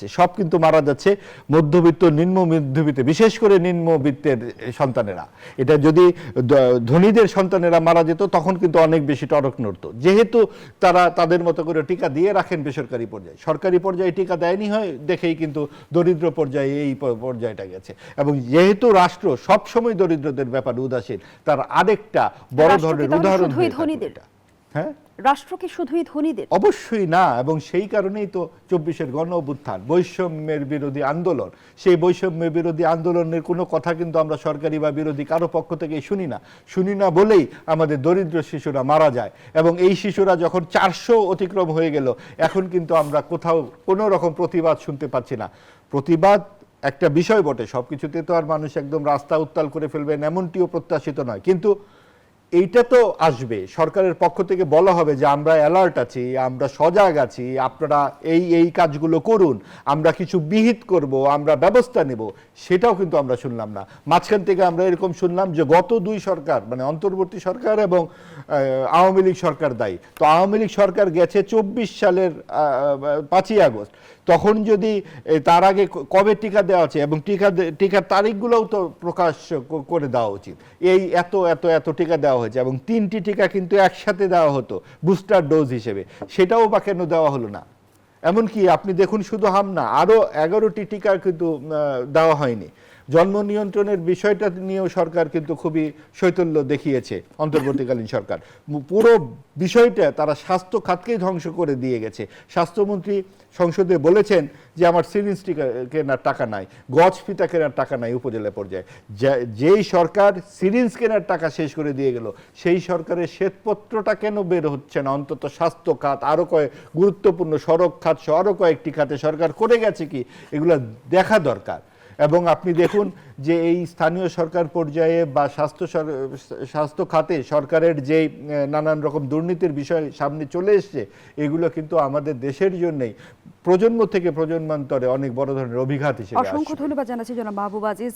সব কিন্তু মারা যাচ্ছে মধ্যবিত্ত নিম্ন মধ্যবিত্ত বিশেষ করে নিম্নবিত্তের সন্তানেরা। এটা যদি ধনীদের সন্তানেরা মারা যেত তখন কিন্তু অনেক বেশি টনক নড়তো, যেহেতু তারা তাদের মতো করে টিকা দিয়ে রাখেন বেসরকারি পর্যায়ে। সরকারি পর্যায়ে টিকা দেয়নি হয় দেখেই কিন্তু দরিদ্র পর্যায়ে এই পর্যায়টা গেছে। এবং যেহেতু রাষ্ট্র সবসময় দরিদ্রদের ব্যাপারে উদাসীন, তার আরেকটা বড় ধরনের উদাহরণ হ্যাঁ, রাষ্ট্র কি শুধুই ধনীদের? অবশ্যই না। এবং সেই কারণেই তো ২৪-এর গণ অভ্যুত্থান, বৈষম্যের বিরোধী আন্দোলন। সেই বৈষম্য বিরোধী আন্দোলনের কোনো কথা কিন্তু আমরা সরকারি বা বিরোধী কারো পক্ষ থেকে শুনি না বলেই আমাদের দরিদ্র শিশুরা মারা যায়। এবং এই শিশুরা যখন ৪০০ অতিক্রম হয়ে গেল, এখন কিন্তু আমরা কোথাও কোনো রকম প্রতিবাদ শুনতে পাচ্ছি না। প্রতিবাদ একটা বিষয় বটে, সবকিছুতে তো আর মানুষ একদম রাস্তা উত্তাল করে ফেলবেন এমনটিও প্রত্যাশিত নয়, কিন্তু এইটা তো আসবে। সরকারের পক্ষ থেকে বলা হবে যে আমরা অ্যালার্ট আছি, আমরা সজাগ আছি, আপনারা এই কাজগুলো করুন, আমরা কিছু বিহিত করব, আমরা ব্যবস্থা নেব। সেটাও কিন্তু আমরা শুনলাম না। মাঝখান থেকে আমরা এরকম শুনলাম যে গত দুই সরকার, মানে অন্তর্বর্তী সরকার এবং আওয়ামী লীগ সরকার দায়ী। তো আওয়ামী লীগ সরকার গেছে ২৪ সালের ৫ই আগস্ট। তখন যদি তার আগে কবে টিকা দেওয়া আছে এবং টিকার তারিখগুলোও তো প্রকাশ করে দেওয়া উচিত। এই এত এত এত টিকা দেওয়া হয়েছে এবং ৩টি টিকা কিন্তু একসাথে দেওয়া হতো বুস্টার ডোজ হিসেবে, সেটাও বা কেন দেওয়া হলো না? এমনকি আপনি দেখুন, শুধু না, আরও ১১টি টিকা কিন্তু দেওয়া হয়নি। জন্ম নিয়ন্ত্রণের বিষয়টা নিয়েও সরকার কিন্তু খুবই শৈথল্য দেখিয়েছে, অন্তর্বর্তীকালীন সরকার। পুরো বিষয়টা তারা স্বাস্থ্য খাতকেই ধ্বংস করে দিয়ে গেছে। স্বাস্থ্যমন্ত্রী সংসদে বলেছেন যে আমার সিরিঞ্জ টিকা কেনার টাকা নাই, গজ ফিতা কেনার টাকা নাই উপজেলা পর্যায়ে। যেই সরকার সিরিঞ্জ কেনার টাকা শেষ করে দিয়ে গেল, সেই সরকারের শ্বেতপত্রটা কেন বের হচ্ছে না? অন্তত স্বাস্থ্য খাত, আরও গুরুত্বপূর্ণ সড়ক খাত, আরও কয়েকটি খাতে সরকার করে গেছে কি, এগুলো দেখা দরকার। এবং আপনি দেখুন যে এই স্থানীয় সরকার পর্যায়ে বা স্বাস্থ্য খাতে সরকারের যে নানান রকম দুর্নীতির বিষয় সামনে চলে এসছে, এগুলো কিন্তু আমাদের দেশের জন্যই প্রজন্ম থেকে প্রজন্মান্তরে অনেক বড় ধরনের অভিঘাত হিসেবে আসছে। অসংখ্য ধন্যবাদ জানাচ্ছি জনাব মাহবুব আজিজ।